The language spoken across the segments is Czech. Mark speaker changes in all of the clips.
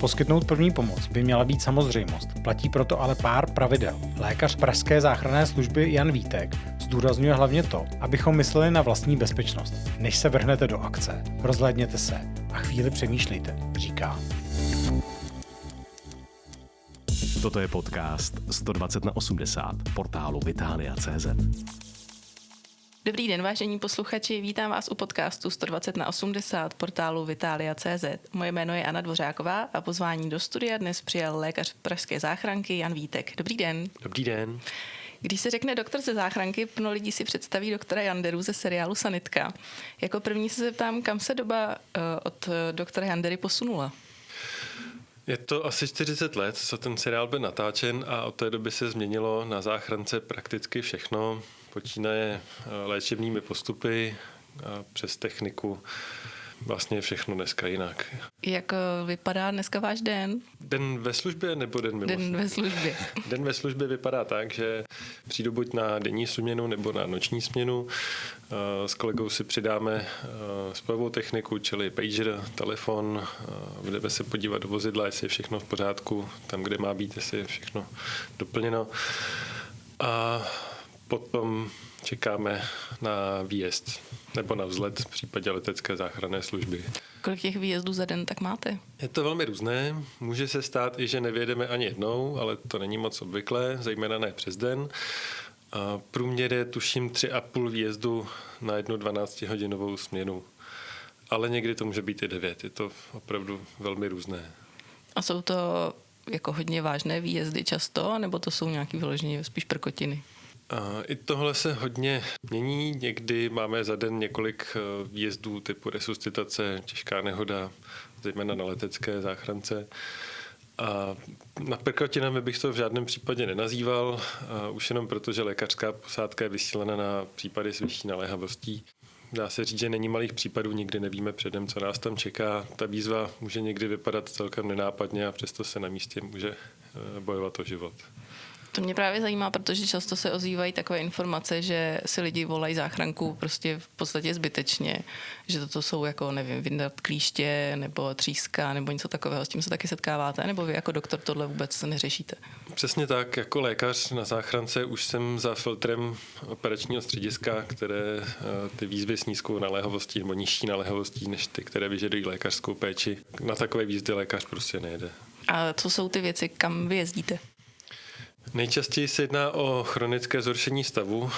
Speaker 1: Poskytnout první pomoc by měla být samozřejmost. Platí proto ale pár pravidel. Lékař pražské záchranné služby Jan Vítek zdůrazňuje hlavně to, abychom mysleli na vlastní bezpečnost. Než se vrhnete do akce, rozhlédněte se a chvíli přemýšlejte, říká.
Speaker 2: Toto je podcast 120/80 portálu Vitalia.cz.
Speaker 3: Dobrý den, vážení posluchači, vítám vás u podcastu 120/80 portálu Vitalia.cz. Moje jméno je Anna Dvořáková a pozvání do studia dnes přijal lékař pražské záchranky Jan Vítek. Dobrý den.
Speaker 4: Dobrý den.
Speaker 3: Když se řekne doktor ze záchranky, plno lidí si představí doktora Janderu ze seriálu Sanitka. Jako první se zeptám, kam se doba od doktora Jandery posunula?
Speaker 4: Je to asi 40 let, co ten seriál byl natáčen a od té doby se změnilo na záchrance prakticky všechno. Počínaje léčebnými postupy přes techniku. Vlastně všechno dneska jinak.
Speaker 3: Jak vypadá dneska váš den?
Speaker 4: Den ve službě nebo den mimo?
Speaker 3: Den ve službě.
Speaker 4: Den ve službě vypadá tak, že přijdu buď na denní směnu nebo na noční směnu. S kolegou si přidáme spojovou techniku, čili pager, telefon. Budeme se podívat do vozidla, jestli je všechno v pořádku, tam, kde má být, jestli je všechno doplněno. A potom čekáme na výjezd nebo na vzlet v případě letecké záchranné služby.
Speaker 3: Kolik těch výjezdů za den tak máte?
Speaker 4: Je to velmi různé. Může se stát i, že nevyjedeme ani jednou, ale to není moc obvyklé, zejména ne přes den. A průměr je tuším 3,5 výjezdu na jednu 12hodinovou směnu. Ale někdy to může být i 9. Je to opravdu velmi různé.
Speaker 3: A jsou to jako hodně vážné výjezdy často, nebo to jsou nějaký vyloženě spíš prkotiny?
Speaker 4: I tohle se hodně mění. Někdy máme za den několik výjezdů typu resuscitace, těžká nehoda, zejména na letecké záchrance. A na prkotinami bych to v žádném případě nenazýval, už jenom proto, že lékařská posádka je vysílena na případy s vyšší naléhavostí. Dá se říct, že není malých případů, nikdy nevíme předem, co nás tam čeká. Ta výzva může někdy vypadat celkem nenápadně a přesto se na místě může bojovat o život.
Speaker 3: To mě právě zajímá, protože často se ozývají takové informace, že si lidi volají záchranku prostě v podstatě zbytečně, že toto jsou jako, nevím, vyndat klíště nebo tříska nebo něco takového. S tím se taky setkáváte, nebo vy jako doktor tohle vůbec neřešíte?
Speaker 4: Přesně tak, jako lékař na záchrance už jsem za filtrem operačního střediska, které ty výzvy s nízkou naléhavostí nebo nižší naléhavostí než ty, které vyžadují lékařskou péči. Na takové výzvy lékař prostě nejde.
Speaker 3: A co jsou ty věci, kam vy jezdíte?
Speaker 4: Nejčastěji se jedná o chronické zhoršení stavu.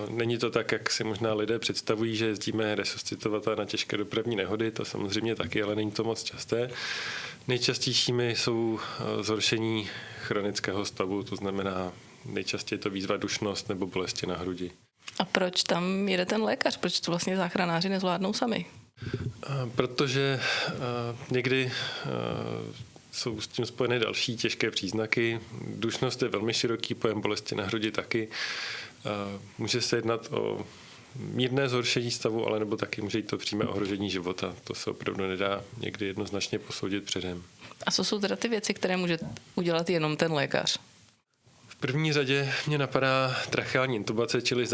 Speaker 4: Není to tak, jak si možná lidé představují, že jezdíme resuscitovat na těžké dopravní nehody, to samozřejmě taky, ale není to moc časté. Nejčastějšími jsou zhoršení chronického stavu, to znamená nejčastěji to výzva dušnost nebo bolesti na hrudi.
Speaker 3: A proč tam jede ten lékař? Proč to vlastně záchranáři nezvládnou sami?
Speaker 4: Protože někdy jsou s tím spojené další těžké příznaky. Dušnost je velmi široký pojem, bolesti na hrudi taky. Může se jednat o mírné zhoršení stavu, ale nebo taky může jít to přímé ohrožení života. To se opravdu nedá někdy jednoznačně posoudit předem.
Speaker 3: A co jsou teda ty věci, které může udělat jenom ten lékař?
Speaker 4: V první řadě mě napadá tracheální intubace, čili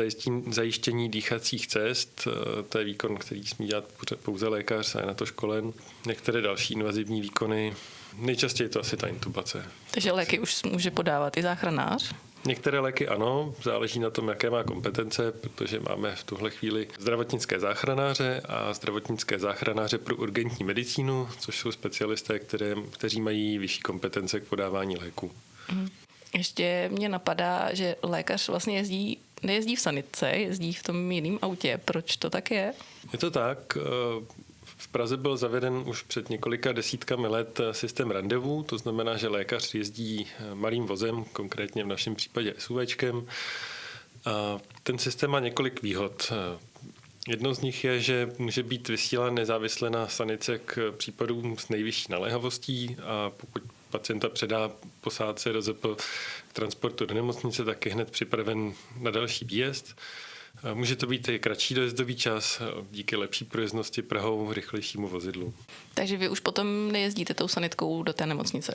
Speaker 4: zajištění dýchacích cest. To je výkon, který smí dělat pouze lékař a je na to školen. Některé další invazivní výkony. Nejčastěji je to asi ta intubace.
Speaker 3: Takže léky už může podávat i záchranář?
Speaker 4: Některé léky ano, záleží na tom, jaké má kompetence, protože máme v tuhle chvíli zdravotnické záchranáře a zdravotnické záchranáře pro urgentní medicínu, což jsou specialisté, kteří mají vyšší kompetence k podávání léků.
Speaker 3: Ještě mě napadá, že lékař vlastně nejezdí v sanitce, jezdí v tom jiném autě. Proč to tak je?
Speaker 4: Je to tak. V Praze byl zaveden už před několika desítkami let systém randevu, to znamená, že lékař jezdí malým vozem, konkrétně v našem případě SUVčkem. A ten systém má několik výhod. Jednou z nich je, že může být vysílán nezávisle na sanice k případům s nejvyšší naléhavostí a pokud pacienta předá posádce RZP k transportu do nemocnice, tak je hned připraven na další výjezd. Může to být i kratší dojezdový čas díky lepší průjezdnosti Prahou, rychlejšímu vozidlu.
Speaker 3: Takže vy už potom nejezdíte tou sanitkou do té nemocnice?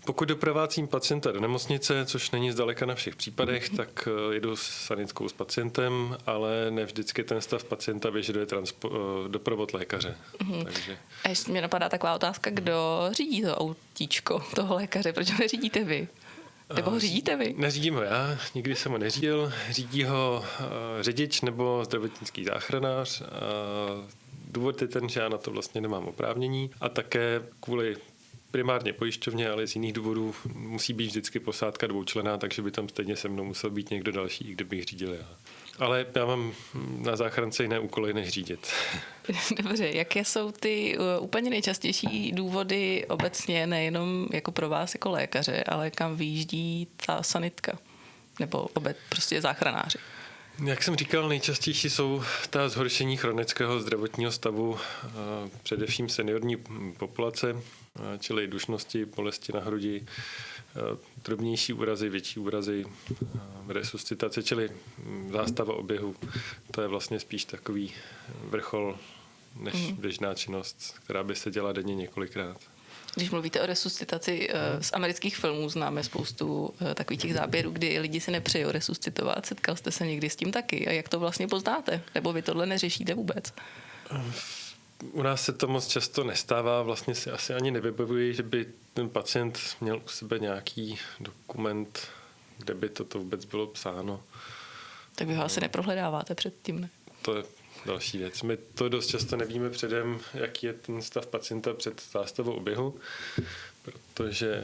Speaker 4: Pokud doprovázím pacienta do nemocnice, což není zdaleka na všech případech, tak jedu s sanitkou s pacientem, ale ne vždycky ten stav pacienta vyžaduje doprovod lékaře. Takže...
Speaker 3: A ještě mě napadá taková otázka, kdo řídí to autíčko toho lékaře, proč ho neřídíte vy? Nebo ho řídíte vy?
Speaker 4: Neřídím ho já, nikdy jsem ho neřídil. Řídí ho řidič nebo zdravotnický záchranář. Důvod je ten, že já na to vlastně nemám oprávnění a také kvůli primárně pojišťovně, ale z jiných důvodů musí být vždycky posádka dvoučlenná, takže by tam stejně se mnou musel být někdo další, i kdybych řídil já. Ale já mám na záchrance jiné úkoly, než řídit.
Speaker 3: Dobře, jaké jsou ty úplně nejčastější důvody obecně, nejenom jako pro vás jako lékaře, ale kam vyjíždí ta sanitka? Nebo prostě záchranáři?
Speaker 4: Jak jsem říkal, nejčastější jsou ta zhoršení chronického zdravotního stavu, především seniorní populace, čili dušnosti, bolesti na hrudi, drobnější úrazy, větší úrazy, resuscitace, čili zástava oběhu. To je vlastně spíš takový vrchol než běžná činnost, která by se dělala denně několikrát.
Speaker 3: Když mluvíte o resuscitaci, z amerických filmů známe spoustu takových těch záběrů, kdy lidi si nepřejou resuscitovat. Setkal jste se někdy s tím taky? A jak to vlastně poznáte? Nebo vy tohle neřešíte vůbec?
Speaker 4: U nás se to moc často nestává. Vlastně si asi ani nevybavuji, že by ten pacient měl u sebe nějaký dokument, kde by toto vůbec bylo psáno.
Speaker 3: Tak vy ho asi neprohledáváte předtím, ne?
Speaker 4: To je další věc. My to dost často nevíme předem, jaký je ten stav pacienta před zástavou oběhu, protože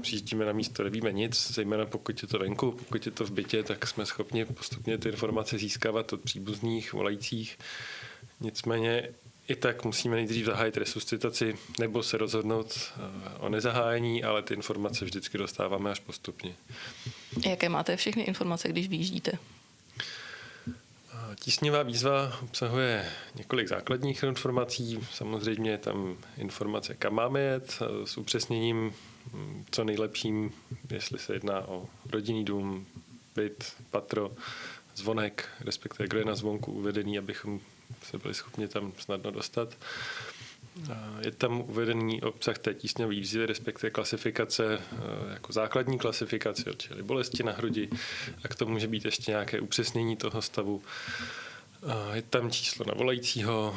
Speaker 4: přijíždíme na místo, nevíme nic, zejména pokud je to venku, pokud je to v bytě, tak jsme schopni postupně ty informace získávat od příbuzných, volajících. Nicméně i tak musíme nejdřív zahájit resuscitaci nebo se rozhodnout o nezahájení, ale ty informace vždycky dostáváme až postupně.
Speaker 3: Jaké máte všechny informace, když vyjíždíte?
Speaker 4: Tísňová výzva obsahuje několik základních informací. Samozřejmě je tam informace, kam máme jet, s upřesněním co nejlepším, jestli se jedná o rodinný dům, byt, patro, zvonek, respektive kdo je na zvonku uvedený, abychom se byli schopni tam snadno dostat. Je tam uvedený obsah té tísňové výzvy, respektive klasifikace, jako základní klasifikace, čili bolesti na hrudi, a k tomu může být ještě nějaké upřesnění toho stavu. Je tam číslo na volajícího,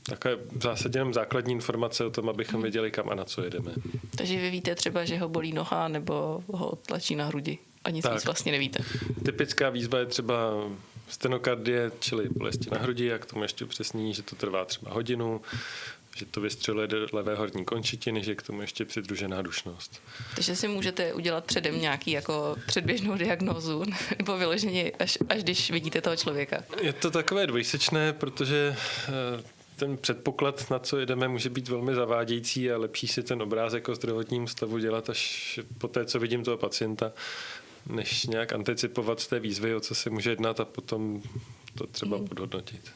Speaker 4: takové v zásadě jenom základní informace o tom, abychom věděli, kam a na co jedeme.
Speaker 3: Takže vy víte třeba, že ho bolí noha nebo ho tlačí na hrudi a nic víc vlastně nevíte.
Speaker 4: Typická výzva je třeba stenokardie, čili bolesti na hrudi, a k tomu ještě upřesní, že to trvá třeba hodinu, že to vystřeluje do levé horní končetiny, že je k tomu ještě přidružená dušnost.
Speaker 3: Takže si můžete udělat předem nějaký jako předběžnou diagnózu nebo vyloženě až když vidíte toho člověka.
Speaker 4: Je to takové dvojsečné, protože ten předpoklad, na co jedeme, může být velmi zavádějící a lepší si ten obrázek o zdravotním stavu dělat až po té, co vidím toho pacienta, než nějak anticipovat z té výzvy, o co se může jednat, a potom to třeba podhodnotit.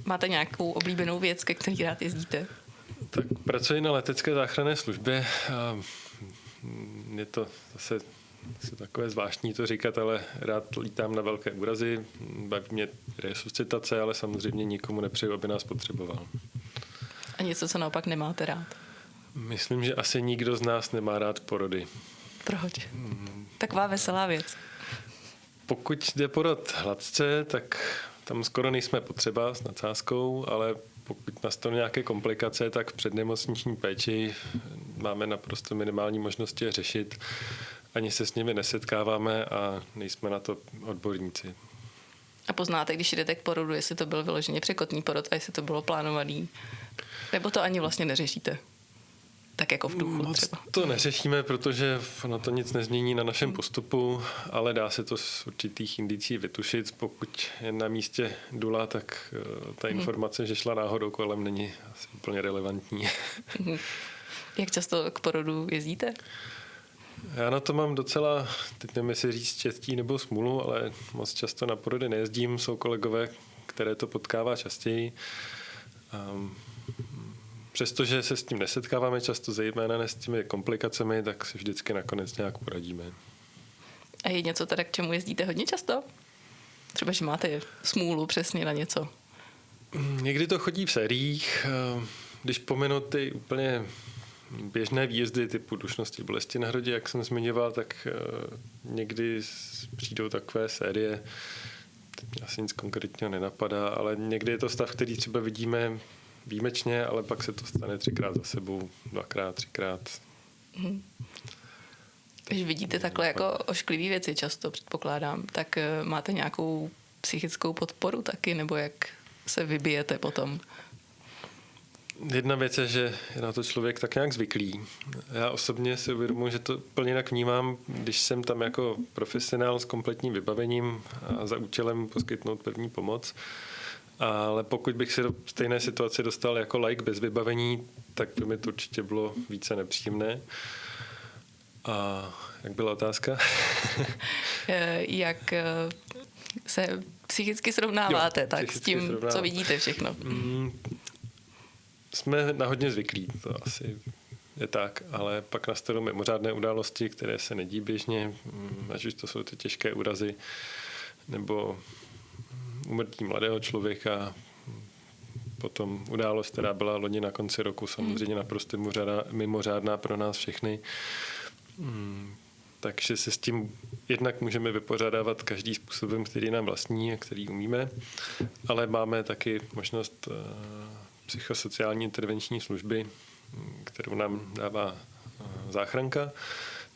Speaker 3: Máte nějakou oblíbenou věc, ke který rád jezdíte?
Speaker 4: Tak pracuji na letecké záchranné službě. Je to zase takové zvláštní to říkat, ale rád lítám na velké úrazy. Baví mě resuscitace, ale samozřejmě nikomu nepřeju, aby nás potřeboval.
Speaker 3: A něco, co naopak nemáte rád?
Speaker 4: Myslím, že asi nikdo z nás nemá rád porody.
Speaker 3: Proč? Taková veselá věc.
Speaker 4: Pokud jde porod hladce, tak tam skoro nejsme potřeba s nadsázkou, ale pokud nastanou nějaké komplikace, tak v přednemocniční péči máme naprosto minimální možnosti je řešit. Ani se s nimi nesetkáváme a nejsme na to odborníci.
Speaker 3: A poznáte, když jdete k porodu, jestli to byl vyloženě překotný porod a jestli to bylo plánovaný? Nebo to ani vlastně neřešíte? Tak jako v duchu třeba.
Speaker 4: To neřešíme, protože ono to nic nezmění na našem postupu, ale dá se to z určitých indicí vytušit. Pokud je na místě dula, tak ta informace, že šla náhodou kolem, není asi úplně relevantní.
Speaker 3: Jak často k porodu jezdíte?
Speaker 4: Já na to mám docela, teď nevím, jestli říct štěstí nebo smůlu, ale moc často na porody nejezdím. Jsou kolegové, které to potkává častěji. Přestože se s tím nesetkáváme často, zejména ne s těmi komplikacemi, tak si vždycky nakonec nějak poradíme.
Speaker 3: A je něco teda, k čemu jezdíte hodně často? Třeba, že máte smůlu přesně na něco?
Speaker 4: Někdy to chodí v sériích. Když pominu ty úplně běžné výjezdy typu dušnosti bolesti na hrodě, jak jsem zmiňoval, tak někdy přijdou takové série, asi nic konkrétního nenapadá, ale někdy je to stav, který třeba vidíme výjimečně, ale pak se to stane 3krát za sebou, 2krát, 3krát.
Speaker 3: Když vidíte takhle jako ošklivý věci často, předpokládám, tak máte nějakou psychickou podporu taky, nebo jak se vybijete potom?
Speaker 4: Jedna věc je, že je na to člověk tak nějak zvyklý. Já osobně si uvědomuji, že to plně jinak vnímám, když jsem tam jako profesionál s kompletním vybavením a za účelem poskytnout první pomoc. Ale pokud bych se do stejné situace dostal jako laik bez vybavení, tak by mi to určitě bylo více nepříjemné. A jak byla otázka?
Speaker 3: Jak se psychicky srovnáváte,
Speaker 4: Jo,
Speaker 3: tak s tím, co vidíte všechno?
Speaker 4: Jsme na hodně zvyklí, to asi je tak, ale pak nastanou mimořádné události, které se nedí běžně, ať už to jsou ty těžké úrazy, nebo úmrtí mladého člověka, potom událost, která byla loni na konci roku, samozřejmě naprosto mimořádná pro nás všechny. Takže se s tím jednak můžeme vypořádávat každý způsobem, který nám vlastní a který umíme, ale máme taky možnost psychosociální intervenční služby, kterou nám dává záchranka.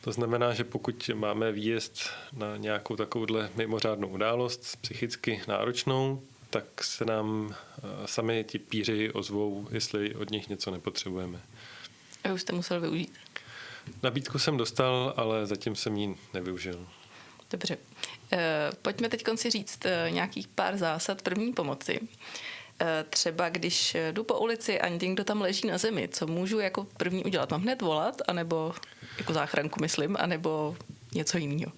Speaker 4: To znamená, že pokud máme výjezd na nějakou takovouhle mimořádnou událost, psychicky náročnou, tak se nám sami ti píři ozvou, jestli od nich něco nepotřebujeme.
Speaker 3: A už jste musel využít?
Speaker 4: Nabídku jsem dostal, ale zatím jsem ji nevyužil.
Speaker 3: Dobře. Pojďme teď si říct nějakých pár zásad první pomoci. Třeba když jdu po ulici a někdo tam leží na zemi, co můžu jako první udělat? Mám hned volat, anebo jako záchranku myslím, anebo něco jiného?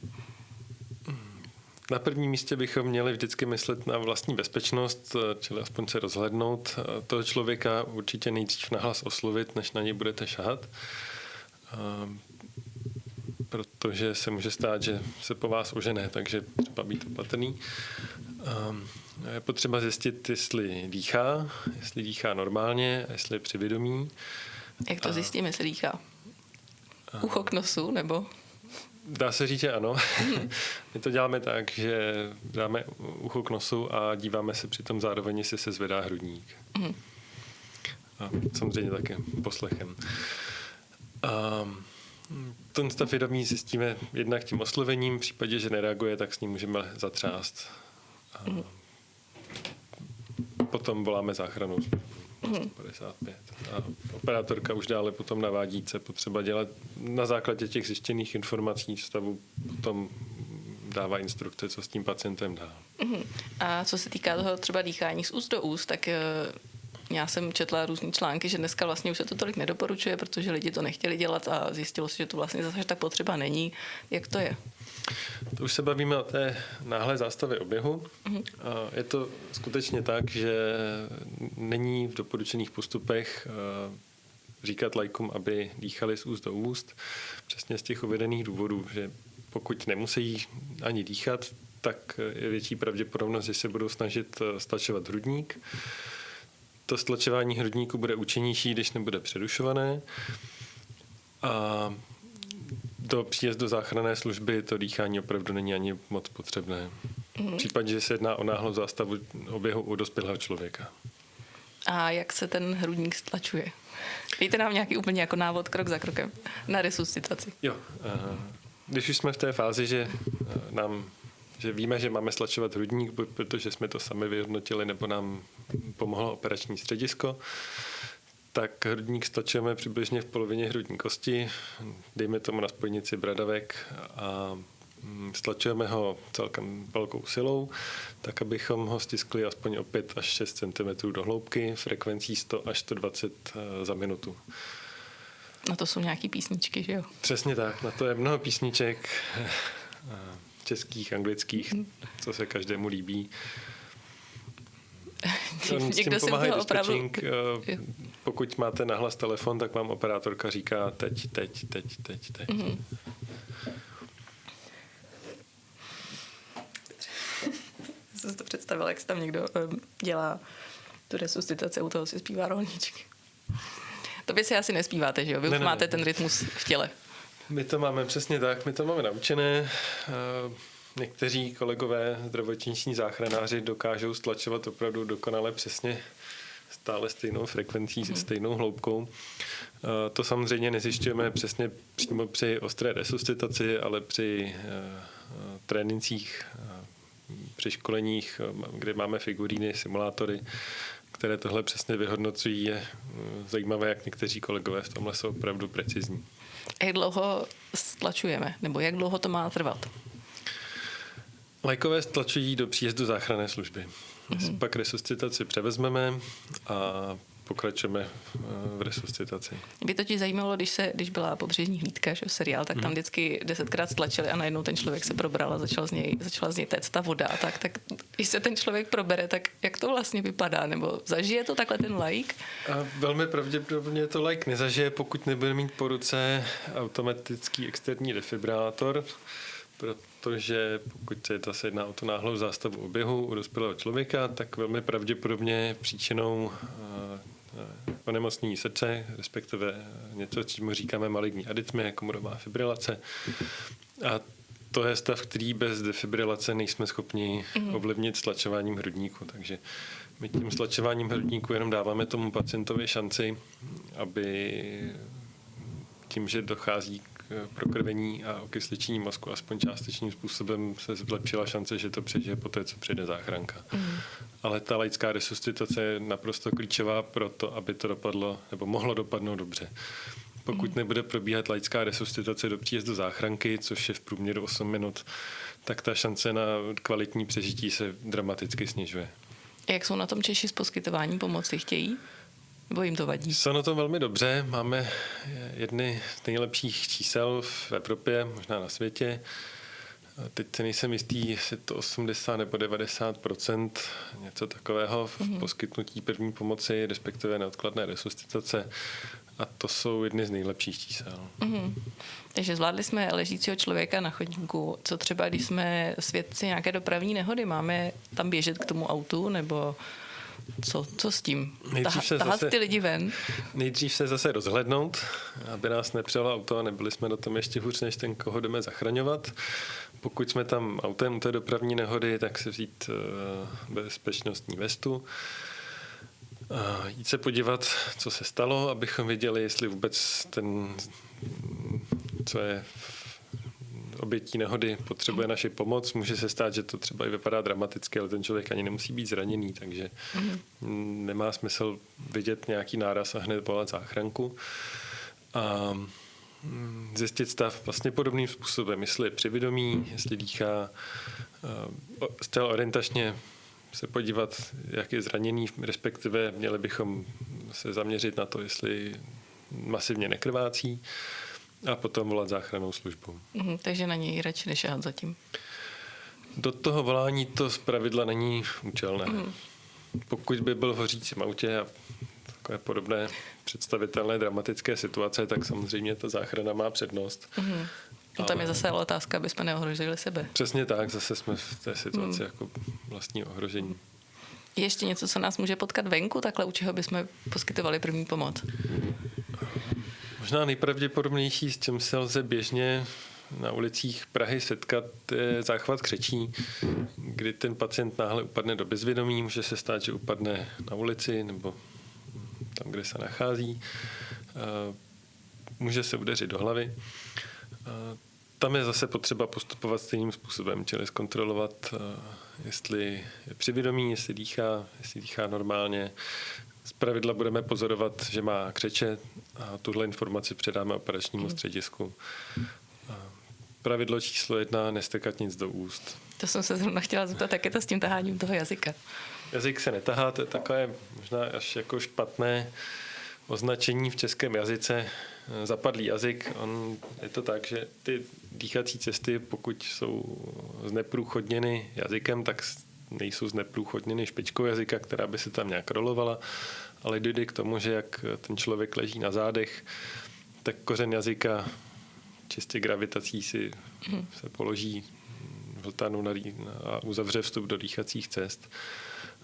Speaker 4: Na prvním místě bychom měli vždycky myslet na vlastní bezpečnost, čili aspoň se rozhlédnout. Toho člověka určitě nejdřív nahlas oslovit, než na něj budete šahat. Protože se může stát, že se po vás ožene, takže třeba být opatrný. Je potřeba zjistit, jestli dýchá normálně, jestli je při vědomí.
Speaker 3: Jak to zjistíme, jestli dýchá? Ucho k nosu, nebo?
Speaker 4: Dá se říct, že ano. My to děláme tak, že dáme ucho k nosu a díváme se přitom zároveň, jestli se zvedá hrudník. A samozřejmě také poslechem. Ten stav vědomí zjistíme jednak tím oslovením, v případě, že nereaguje, tak s ním můžeme zatřást. Potom voláme záchranu 155. A operátorka už dále potom navádí, co potřeba dělat. Na základě těch zjištěných informací stavu potom dává instrukce, co s tím pacientem dál.
Speaker 3: A co se týká toho třeba dýchání z úst do úst, tak já jsem četla různý články, že dneska vlastně už se to tolik nedoporučuje, protože lidi to nechtěli dělat a zjistilo se, že to vlastně zase tak potřeba není. Jak to je?
Speaker 4: To už se bavíme o té náhlé zástavě oběhu. Je to skutečně tak, že není v doporučených postupech říkat laikům, aby dýchali z úst do úst. Přesně z těch uvedených důvodů, že pokud nemusí ani dýchat, tak je větší pravděpodobnost, že se budou snažit stlačovat hrudník. To stlačování hrudníku bude účinnější, když nebude přerušované. A do příjezdu záchranné služby to dýchání opravdu není ani moc potřebné. V případě, že se jedná o náhlou zástavu oběhu u dospělého člověka.
Speaker 3: A jak se ten hrudník stlačuje? Dejte nám nějaký úplně jako návod krok za krokem na resuscitaci.
Speaker 4: Jo. Když už jsme v té fázi, že víme, že máme stlačovat hrudník, protože jsme to sami vyhodnotili, nebo nám pomohlo operační středisko, tak hrudník stlačujeme přibližně v polovině hrudní kosti, dejme tomu na spojnici bradavek a stlačujeme ho celkem velkou silou, tak abychom ho stiskli aspoň o 5 až 6 cm do hloubky, frekvencí 100 až 120 za minutu.
Speaker 3: No to jsou nějaký písničky, že jo?
Speaker 4: Přesně tak, na to je mnoho písniček, českých, anglických, co se každému líbí.
Speaker 3: Někdo se toho opravdu...
Speaker 4: Pokud máte nahlas telefon, tak vám operátorka říká teď.
Speaker 3: Jsem si to představila, jak se tam někdo dělá tu resuscitaci, u toho si zpívá rolničky. To by si asi nespíváte, že jo? Vy už máte ten rytmus v těle.
Speaker 4: My to máme přesně tak, my to máme naučené. Někteří kolegové zdravotniční záchranáři dokážou stlačovat opravdu dokonale přesně stále stejnou frekvencí, stejnou hloubkou. To samozřejmě nezjišťujeme přesně přímo při ostré resuscitaci, ale při trénincích, při školeních, kde máme figuríny, simulátory, které tohle přesně vyhodnocují. Je zajímavé, jak někteří kolegové v tomhle jsou opravdu precizní.
Speaker 3: Jak dlouho stlačujeme? Nebo jak dlouho to má trvat?
Speaker 4: Lajkové stlačují do příjezdu záchranné služby. Pak resuscitaci převezmeme a pokračujeme v resuscitaci.
Speaker 3: By to ti zajímalo, když byla Pobřežní hlídka, že seriál, tak tam vždycky 10krát stlačili a najednou ten člověk se probral a začala z něj téct ta voda. Tak když se ten člověk probere, tak jak to vlastně vypadá? Nebo zažije to takhle ten laik?
Speaker 4: A velmi pravděpodobně to laik nezažije, pokud nebude mít po ruce automatický externí defibrilátor, protože pokud se jedná o tu náhlou zástavu oběhu u dospělého člověka, tak velmi pravděpodobně příčinou onemocnění srdce, respektive něco, čemu říkáme maligní arytmie, komorová fibrilace. A to je stav, který bez defibrilace nejsme schopni ovlivnit stlačováním hrudníku. Takže my tím stlačováním hrudníku jenom dáváme tomu pacientovi šanci, aby tím, že dochází k prokrvení a okysličení mozku aspoň částečným způsobem, se zlepšila šance, že to přežije poté, co přijde záchranka. Ale ta laická resuscitace je naprosto klíčová pro to, aby to dopadlo, nebo mohlo dopadnout dobře. Pokud nebude probíhat laická resuscitace do příjezdu záchranky, což je v průměru 8 minut, tak ta šance na kvalitní přežití se dramaticky snižuje.
Speaker 3: Jak jsou na tom Češi s poskytováním pomoci? Chtějí? Nebo jim to vadí?
Speaker 4: Jsou na tom velmi dobře. Máme jedny z nejlepších čísel v Evropě, možná na světě. Teď se nejsem jistý, jestli to 80 nebo 90%, něco takového v poskytnutí první pomoci, respektive neodkladné resuscitace. A to jsou jedny z nejlepších čísel.
Speaker 3: Takže zvládli jsme ležícího člověka na chodníku. Co třeba, když jsme svědci nějaké dopravní nehody? Máme tam běžet k tomu autu, nebo co s tím? Tahat ty lidi ven?
Speaker 4: Nejdřív se zase rozhlednout, aby nás nepřelo auto a nebyli jsme na tom ještě hůř, než ten, koho jdeme zachraňovat. Pokud jsme tam autem u té dopravní nehody, tak si vzít bezpečnostní vestu, jít se podívat, co se stalo, abychom věděli, jestli vůbec ten, co je obětí nehody, potřebuje naši pomoc. Může se stát, že to třeba i vypadá dramaticky, ale ten člověk ani nemusí být zraněný, takže nemá smysl vidět nějaký náraz a hned volat záchranku. A zjistit stav vlastně podobným způsobem, jestli je při vědomí, jestli dýchá, zcela orientačně se podívat, jak je zraněný, respektive měli bychom se zaměřit na to, jestli masivně nekrvácí, a potom volat záchrannou službu.
Speaker 3: Takže na něj radši nešahat zatím.
Speaker 4: Do toho volání to zpravidla není účelné. Pokud by byl v hořícím autě a takové podobné představitelné dramatické situace, tak samozřejmě ta záchrana má přednost.
Speaker 3: No tam je zase otázka, aby jsme neohrožili sebe.
Speaker 4: Přesně tak, zase jsme v té situaci jako vlastní ohrožení.
Speaker 3: Je ještě něco, co nás může potkat venku, takhle u čeho bychom poskytovali první pomoc?
Speaker 4: Možná nejpravděpodobnější, s čím se lze běžně na ulicích Prahy setkat, je záchvat křečí, kdy ten pacient náhle upadne do bezvědomí, může se stát, že upadne na ulici nebo tam, kde se nachází. Může se udeřit do hlavy. Tam je zase potřeba postupovat stejným způsobem, čili zkontrolovat, jestli je při vědomí, jestli dýchá normálně. Zpravidla budeme pozorovat, že má křeče, a tuhle informaci předáme operačnímu středisku. Pravidlo číslo 1, nestrkat nic do úst.
Speaker 3: To jsem se zrovna chtěla zeptat, jak je to s tím taháním toho jazyka?
Speaker 4: Jazyk se netahá, to je takové možná až jako špatné označení v českém jazyce. Zapadlý jazyk, je to tak, že ty dýchací cesty, pokud jsou zneprůchodněny jazykem, tak nejsou zneprůchodněny špičkou jazyka, která by se tam nějak rolovala, ale dojde k tomu, že jak ten člověk leží na zádech, tak kořen jazyka čistě gravitací se položí v hltanu a uzavře vstup do dýchacích cest.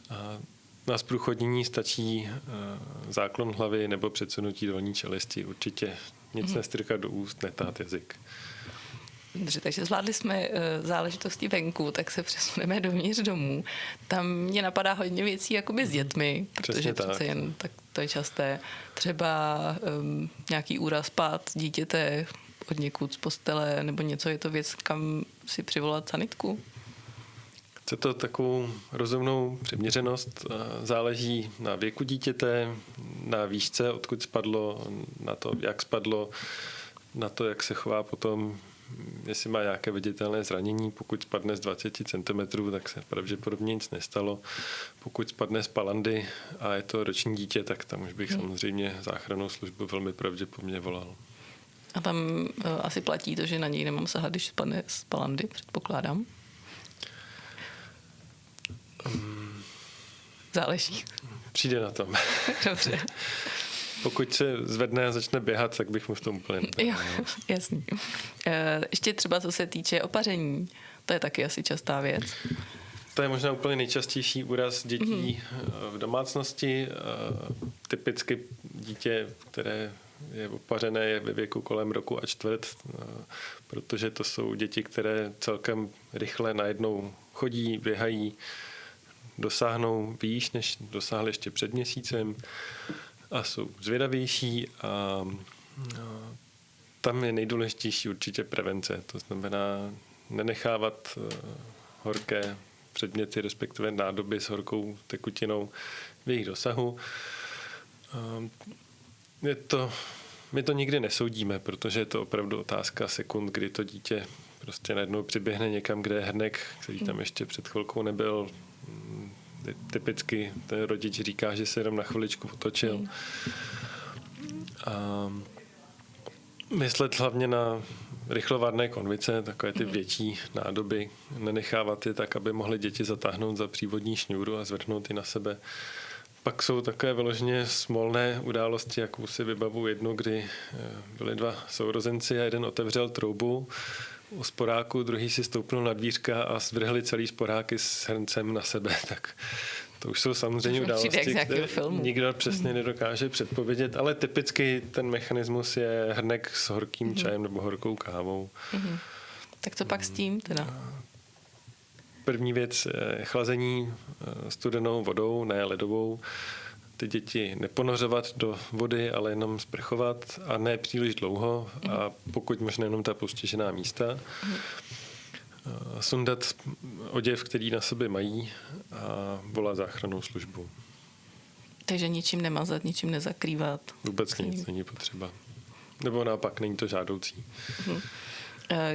Speaker 4: A Na zprůchodnění stačí záklon hlavy nebo předsunutí dolní čelisti. Určitě nic nestrkat do úst, netát jazyk.
Speaker 3: Dobře, takže zvládli jsme záležitosti venku, tak se přesuneme dovnitř domů. Tam mě napadá hodně věcí jakoby s dětmi, protože přece jen tak to je časté. Třeba nějaký úraz pád dítěte od někud z postele nebo něco, je to věc, kam si přivolat sanitku?
Speaker 4: Chce to takovou rozumnou přiměřenost. Záleží na věku dítěte, na výšce, odkud spadlo, na to, jak spadlo, na to, jak se chová potom, jestli má nějaké viditelné zranění. Pokud spadne z 20 cm, tak se pravděpodobně nic nestalo. Pokud spadne z palandy a je to roční dítě, tak tam už bych samozřejmě záchrannou službu velmi pravděpodobně volal.
Speaker 3: A tam asi platí to, že na něj nemám sahat, když spadne z palandy, předpokládám? Záleží.
Speaker 4: Přijde na tom.
Speaker 3: Dobře.
Speaker 4: Pokud se zvedne a začne běhat, tak bych mu v tom úplně
Speaker 3: Jo, jasný. Ještě třeba co se týče opaření, to je taky asi častá věc.
Speaker 4: To je možná úplně nejčastější úraz dětí v domácnosti. Typicky dítě, které je opařené, je ve věku kolem roku a čtvrt, protože to jsou děti, které celkem rychle najednou chodí, běhají, dosáhnou výš, než dosáhly ještě před měsícem a jsou zvědavější a tam je nejdůležitější určitě prevence. To znamená nenechávat horké předměty, respektive nádoby s horkou tekutinou v jejich dosahu. My to nikdy nesoudíme, protože je to opravdu otázka sekund, kdy to dítě prostě najednou přiběhne někam, kde je hrnek, který tam ještě před chvilkou nebyl. Typicky ten rodič říká, že se jenom na chviličku otočil. A myslet hlavně na rychlovárné konvice, takové ty větší nádoby, nenechávat je tak, aby mohly děti zatáhnout za přívodní šňůru a zvrhnout ji na sebe. Pak jsou takové vyloženě smolné události, jakou si vybavu jednu, kdy byli dva sourozenci a jeden otevřel troubu u sporáku, druhý si stoupnul na dvířka a zvrhli celý sporáky s hrncem na sebe. Tak to už jsou samozřejmě události, které nikdo přesně nedokáže předpovědět, ale typicky ten mechanismus je hrnek s horkým čajem nebo horkou kávou.
Speaker 3: Tak co pak s tím teda?
Speaker 4: První věc je chlazení studenou vodou, ne ledovou. Ty děti neponořovat do vody, ale jenom sprchovat a ne příliš dlouho a pokud možná jenom ta postižená místa. Sundat oděv, který na sobě mají a volat záchrannou službu.
Speaker 3: Takže ničím nemazat, ničím nezakrývat.
Speaker 4: Vůbec nic není potřeba. Nebo naopak, není to žádoucí.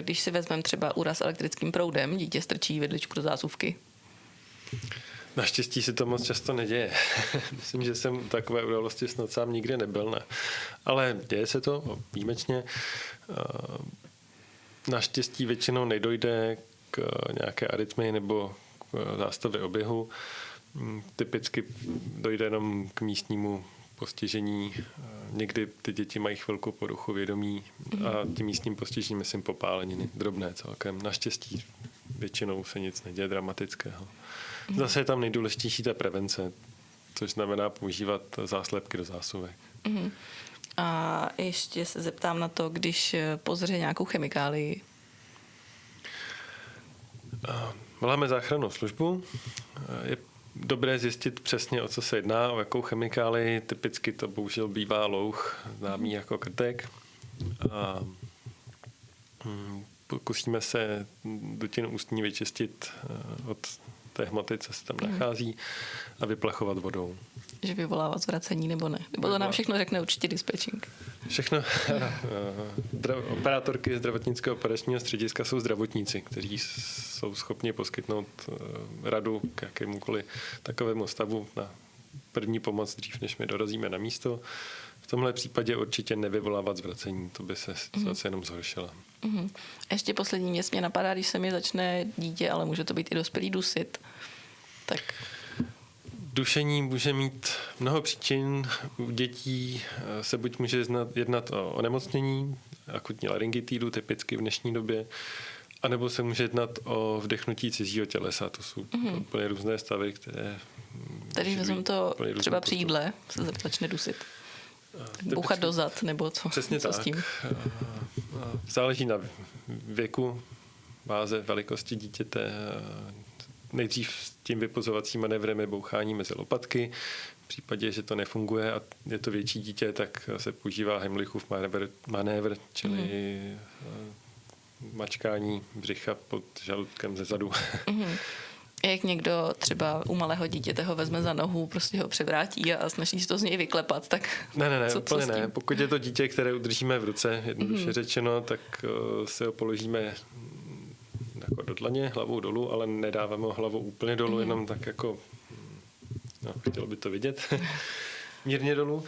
Speaker 3: Když si vezmeme třeba úraz elektrickým proudem, dítě strčí vidličku do zásuvky.
Speaker 4: Naštěstí se to moc často neděje. Myslím, že jsem takové události snad sám nikdy nebyl. Ne. Ale děje se to výjimečně. Naštěstí většinou nedojde k nějaké arytmii nebo k zástavě oběhu. Typicky dojde jenom k místnímu postižení. Někdy ty děti mají chvilku poruchu vědomí a tím místním postižením myslím popáleniny, drobné celkem. Naštěstí většinou se nic neděje dramatického. Zase je tam nejdůležitější ta prevence, což znamená používat záslepky do zásuvek.
Speaker 3: A ještě se zeptám na to, když pozře nějakou chemikálii.
Speaker 4: Voláme záchrannou službu. Je dobré zjistit přesně, o co se jedná, o jakou chemikálii. Typicky to bohužel bývá louh, známý jako krtek. A pokusíme se dutinu ústní vyčistit od té hmoty, co se tam nachází, a vyplachovat vodou.
Speaker 3: Že vyvolávat zvracení nebo ne? Nebo to nám všechno řekne určitě dispečing.
Speaker 4: Všechno. Operátorky zdravotnického operačního střediska jsou zdravotníci, kteří jsou schopni poskytnout radu k jakémukoliv takovému stavu na první pomoc dřív, než my dorazíme na místo. V tomhle případě určitě nevyvolávat zvracení, to by se situace jenom zhoršila.
Speaker 3: Ještě poslední věc mě napadá, když se mi začne dítě, ale může to být i dospělý, dusit. Tak
Speaker 4: Dušení může mít mnoho příčin. U dětí se buď může jednat o onemocnění, akutní laryngitidu, typicky v dnešní době, anebo se může jednat o vdechnutí cizího tělesa. To jsou úplně různé stavy, které
Speaker 3: Tady vezmu to třeba při jídle, se začne dusit. Bouchat do zad, nebo co?
Speaker 4: Přesně
Speaker 3: co
Speaker 4: tak.
Speaker 3: S tím?
Speaker 4: Záleží na věku, váze, velikosti dítěte. Nejdřív s tím vypozovacím manévrem je bouchání mezi lopatky. V případě, že to nefunguje a je to větší dítě, tak se používá Heimlichův manévr, čili mačkání břicha pod žaludkem ze zadu.
Speaker 3: Jak někdo třeba u malého dítěte ho vezme za nohu, prostě ho převrátí a snaží se to z něj vyklepat, tak
Speaker 4: Ne,
Speaker 3: co
Speaker 4: úplně
Speaker 3: s tím?
Speaker 4: ne. Pokud je to dítě, které udržíme v ruce, jednoduše řečeno, tak se ho položíme jako do dlaně, hlavou dolů, ale nedáváme ho hlavou úplně dolů, jenom tak jako, chtělo by to vidět, mírně dolů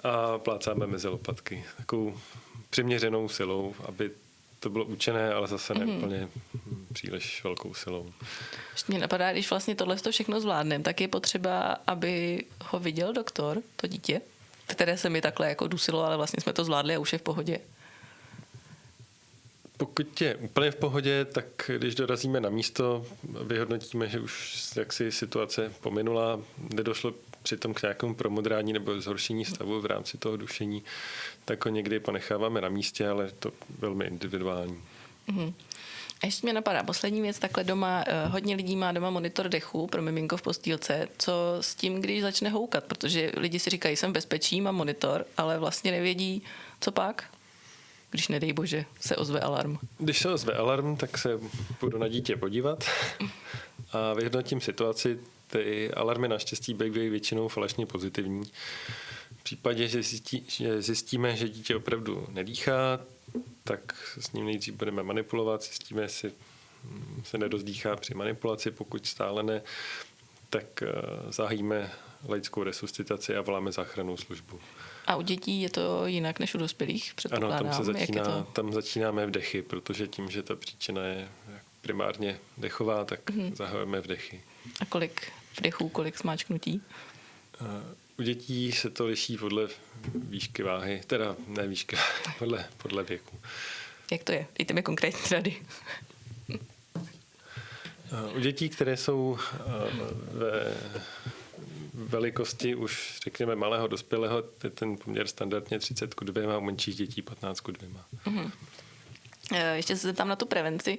Speaker 4: a plácáme mezi lopatky. Takovou přiměřenou silou, aby to bylo účinné, ale zase ne úplně příliš velkou silou.
Speaker 3: Ještě mě napadá, když vlastně tohle všechno zvládneme, tak je potřeba, aby ho viděl doktor, to dítě, které se mi takhle jako dusilo, ale vlastně jsme to zvládli a už je v pohodě.
Speaker 4: Pokud je úplně v pohodě, tak když dorazíme na místo, vyhodnotíme, že už jaksi situace pominula, nedošlo přitom k nějakému promodrání nebo zhoršení stavu v rámci toho dušení, tak ho někdy ponecháváme na místě, ale je to velmi individuální.
Speaker 3: A ještě mě napadá poslední věc, takhle doma, hodně lidí má doma monitor dechu pro miminko v postýlce. Co s tím, když začne houkat? Protože lidi si říkají, jsem v bezpečí, mám monitor, ale vlastně nevědí, co pak, když nedej bože se ozve alarm.
Speaker 4: Když se ozve alarm, tak se půjdu na dítě podívat a vyhodnotím situaci. Ty alarmy naštěstí bývají většinou falešně pozitivní. V případě, že zjistíme, že dítě opravdu nedýchá, tak s ním nejdřív budeme manipulovat, zjistíme, jestli se nedozdýchá při manipulaci. Pokud stále ne, tak zahájíme laickou resuscitaci a voláme záchrannou službu.
Speaker 3: A u dětí je to jinak než u dospělých, předpokládám.
Speaker 4: Ano, tam začínáme vdechy, protože tím, že ta příčina je primárně dechová, tak zahajujeme vdechy.
Speaker 3: A kolik vdechů, kolik smáčknutí?
Speaker 4: U dětí se to liší podle výšky váhy, teda ne výšky váhy, podle věku.
Speaker 3: Jak to je? Dejte mi konkrétní rady.
Speaker 4: U dětí, které jsou ve velikosti už, řekněme, malého dospělého, je ten poměr standardně 30:2, u menších dětí 15:2.
Speaker 3: Ještě se zeptám na tu prevenci.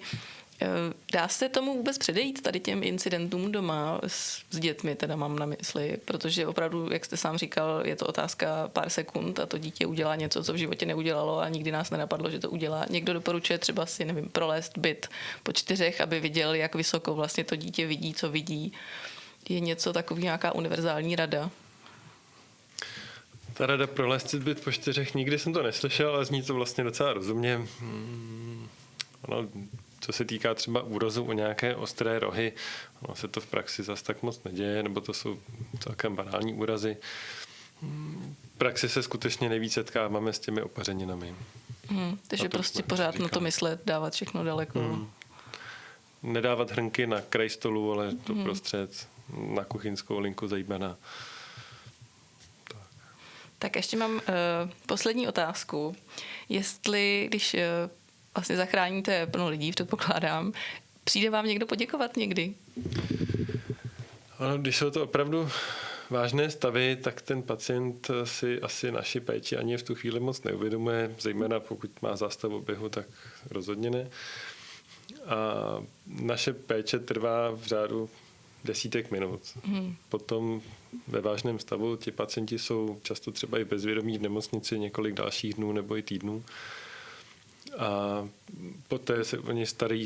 Speaker 3: Dá se tomu vůbec předejít, tady těm incidentům doma s dětmi, teda mám na mysli, protože opravdu, jak jste sám říkal, je to otázka pár sekund a to dítě udělá něco, co v životě neudělalo a nikdy nás nenapadlo, že to udělá. Někdo doporučuje třeba si, nevím, prolézt byt po 4, aby viděl, jak vysoko vlastně to dítě vidí, co vidí. Je něco takový, nějaká univerzální rada?
Speaker 4: Ta rada prolézt byt po 4, nikdy jsem to neslyšel, ale zní to vlastně docela rozumně. Ono, co se týká třeba úrazu o nějaké ostré rohy, ono se to v praxi zas tak moc neděje, nebo to jsou celkem banální úrazy. V praxi se skutečně nejvíc setkáváme s těmi opařeninami.
Speaker 3: Takže prostě pořád na to myslet, dávat všechno daleko.
Speaker 4: Nedávat hrnky na kraj stolu, ale doprostřed, na kuchyňskou linku zejména.
Speaker 3: Tak ještě mám poslední otázku. Jestli, když vlastně zachráníte plno lidí, předpokládám, přijde vám někdo poděkovat někdy?
Speaker 4: Ano, když jsou to opravdu vážné stavy, tak ten pacient si asi naši péči ani v tu chvíli moc neuvědomuje, zejména pokud má zástav oběhu, tak rozhodně ne. A naše péče trvá v řádu desítek minut. Potom ve vážném stavu ti pacienti jsou často třeba i bezvědomí v nemocnici několik dalších dnů nebo i týdnů. A poté se o ně stará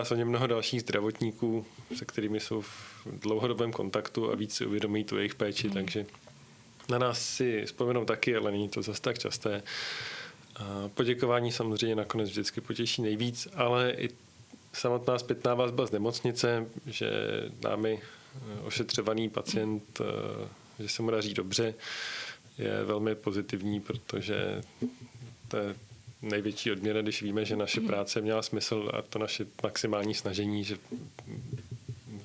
Speaker 4: se o ně mnoho dalších zdravotníků, se kterými jsou v dlouhodobém kontaktu a víc si uvědomí tu jejich péči, takže na nás si vzpomenou taky, ale není to zase tak časté. A poděkování samozřejmě nakonec vždycky potěší nejvíc, ale i samotná zpětná vazba z nemocnice, že námi ošetřovaný pacient, že se mu daří dobře, je velmi pozitivní, protože to je největší odměna, když víme, že naše práce měla smysl a to naše maximální snažení, že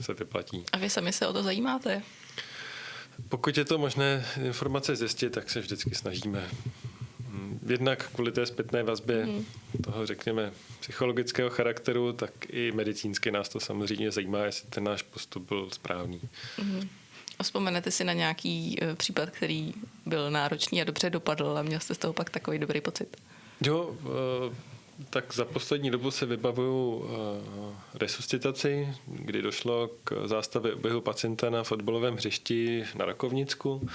Speaker 4: se vyplatí.
Speaker 3: A vy sami se o to zajímáte?
Speaker 4: Pokud je to možné informace zjistit, tak se vždycky snažíme. jednak kvůli té zpětné vazbě toho, řekněme, psychologického charakteru, tak i medicínsky nás to samozřejmě zajímá, jestli ten náš postup byl správný.
Speaker 3: A vzpomenete si na nějaký případ, který byl náročný a dobře dopadl a měl jste z toho pak takový dobrý pocit?
Speaker 4: Jo, tak za poslední dobu se vybavuju resuscitaci, kdy došlo k zástavě oběhu pacienta na fotbalovém hřišti na Rakovnicku.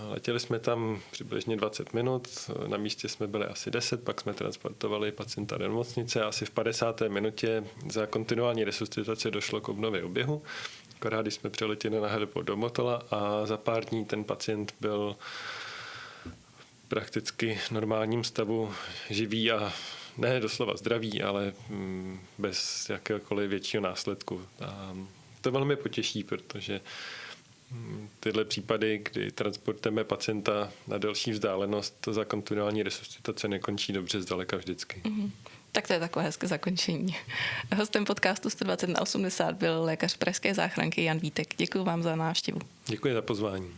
Speaker 4: Letěli jsme tam přibližně 20 minut, na místě jsme byli asi 10, pak jsme transportovali pacienta do nemocnice a asi v 50. minutě za kontinuální resuscitaci došlo k obnově oběhu. Akorát, když jsme přiletěli na Hedepol do Motola a za pár dní ten pacient byl prakticky v normálním stavu živý a ne doslova zdravý, ale bez jakéhokoliv většího následku. A to velmi potěší, protože tyhle případy, kdy transportujeme pacienta na delší vzdálenost za kontinuální resuscitace, nekončí dobře zdaleka vždycky.
Speaker 3: Tak to je takové hezké zakončení. Hostem podcastu 120 na 80 byl lékař pražské záchranky Jan Vítek. Děkuji vám za návštěvu.
Speaker 4: Děkuji za pozvání.